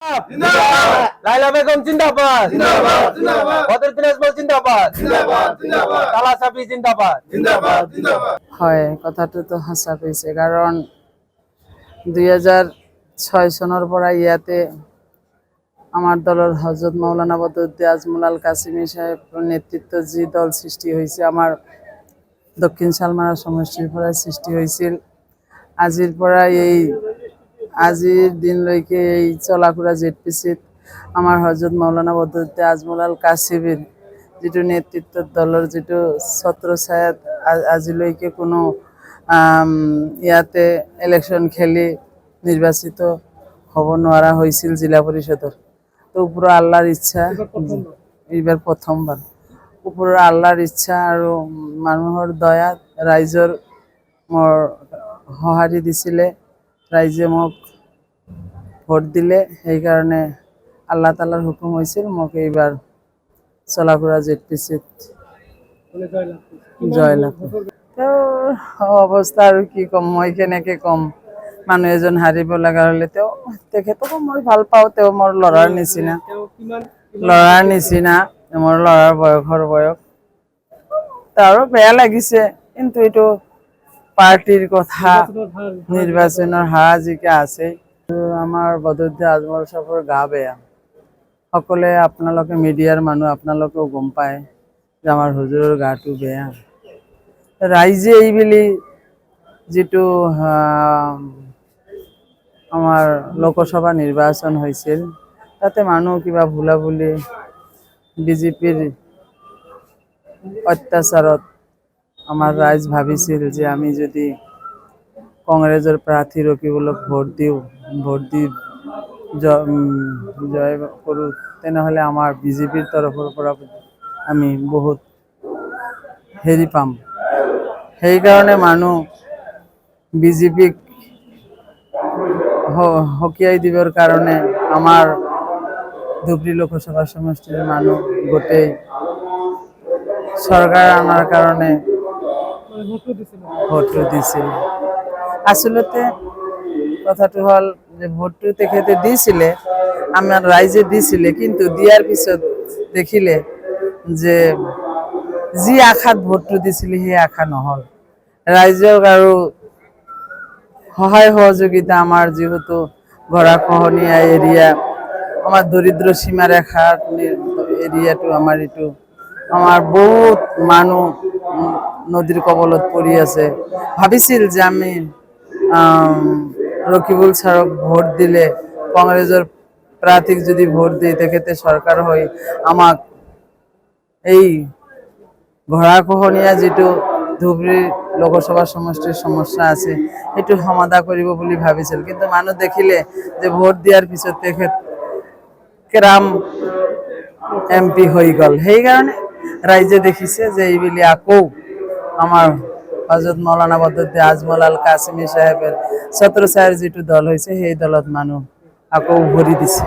জিন্দাবাদ লাইলা বেগম জিন্দাবাদ জিন্দাবাদ জিন্দাবাদ বদর দিনাজপুর জিন্দাবাদ জিন্দাবাদ জিন্দাবাদ তালা সাফি জিন্দাবাদ জিন্দাবাদ জিন্দাবাদ হয় কথাটো তো সঁচা কৈছে কাৰণ 2006 চনৰ পৰা ইয়াতে আমাৰ দলৰ হজরত মাওলানা বদৰুদ্দিন আজমল আল কাসিমি সাহেবৰ নেতৃত্বত যি দল সৃষ্টি হৈছে আমাৰ দক্ষিণ শালমাৰা সমষ্টিৰ পৰা সৃষ্টি হৈছিল আজিৰ দিনলৈকে এই চলাফুৰা জেডপিচিত আমাৰ হজরত মাওলানা বদৰুদ্দিন আজমল আল কাসিমিৰ যিটো নেতৃত্বত দলৰ যিটো ছত্ৰছায়াত আজিলৈকে কোনো ইয়াতে ইলেকশন খেলি নিৰ্বাচিত হ'ব নোৱাৰা হৈছিল জিলা পৰিষদৰ তো ওপৰৰ আল্লাহৰ ইচ্ছা এইবাৰ প্ৰথমবাৰ ওপৰৰ আল্লাহৰ ইচ্ছা আৰু মানুহৰ দয়াত ৰাইজৰ মোৰ সঁহাৰি দিছিলে ৰাইজে মোক ভোট দিলে সেইকাৰণে আল্লাহ তাআলাৰ হুকুম হৈছিল মোক এইবাৰ চলাফুৰা জেডপিচিত জয়লাভ অৱস্থা আৰু কি ক'ম মই কেনেকৈ ক'ম মানুহ এজন হাৰিব লগা হ'লে তেখেতকো মই ভাল পাওঁ মোৰ ল'ৰাৰ নিচিনা মোৰ ল'ৰাৰ বয়স তাৰো বেয়া লাগিছে কিন্তু এইটো পাৰ্টিৰ কথা নিৰ্বাচনৰ হাৰা জিকা আছে আমাৰ বদৰুদ্দিন আজমল সাহেবৰ গা বেয়া সকলে আপোনালোকে মিডিয়াৰ মানুহ আপোনালোকেও গম পায় যে আমাৰ হুজুৰৰ গাটো বেয়া ৰাইজে এইবেলি যিটো আমাৰ লোকসভা নিৰ্বাচন হৈছিল তাতে মানুহ কিবা ভুলাভুলি বিজেপিৰ অত্যাচাৰত আমাৰ ৰাইজ ভাবিছিল যে আমি যদি কংগ্ৰেছৰ প্ৰাৰ্থী ৰকিবুলক ভোট দি জয় কৰোঁ তেনেহ'লে আমাৰ বিজেপিৰ তৰফৰ পৰা আমি বহুত হেৰি পাম সেইকাৰণে মানুহ বিজেপিক সকীয়াই দিবৰ কাৰণে আমাৰ ধুবুৰী লোকসভা সমষ্টিৰ মানুহ গোটেই চৰকাৰ আনাৰ কাৰণে ভোটটো দিছিল আচলতে কথাটো হ'ল যে ভোটটো তেখেতে দিছিলে আমাৰ ৰাইজে দিছিলে কিন্তু দিয়াৰ পিছত দেখিলে যে যি আশাত ভোটটো দিছিলে সেই আশা নহ'ল ৰাইজক আৰু সহায় সহযোগিতা আমাৰ যেহেতু গৰাখহনীয়া এৰিয়া আমাৰ দৰিদ্ৰ সীমাৰেখাৰ এৰিয়াটো আমাৰ বহুত মানুহ নদীৰ কবলত পৰি আছে ভাবিছিল যে আমি ৰকিবুল ছাৰক ভোট দিলে কংগ্ৰেছৰ প্ৰাৰ্থীক যদি ভোট দিয়ে তেখেতে চৰকাৰ হৈ আমাক এই গৰাখহনীয়া যিটো ধুবুৰী লোকসভা সমষ্টিৰ সমস্যা আছে সেইটো সমাধান কৰিব বুলি ভাবিছিল কিন্তু মানুহ দেখিলে যে ভোট দিয়াৰ পিছত তেখেত কেৰাম এমপি হৈ গ'ল সেইকাৰণে ৰাইজে দেখিছে যে এইবেলি আকৌ আমাৰ হজরত মাওলানা বদৰুদ্দিন আজমল আল কাসিমি সাহেবের ছত্রছায়াৰ যিটো দল হৈছে সেই দলত মানুহ আকৌ উভৰি দিছে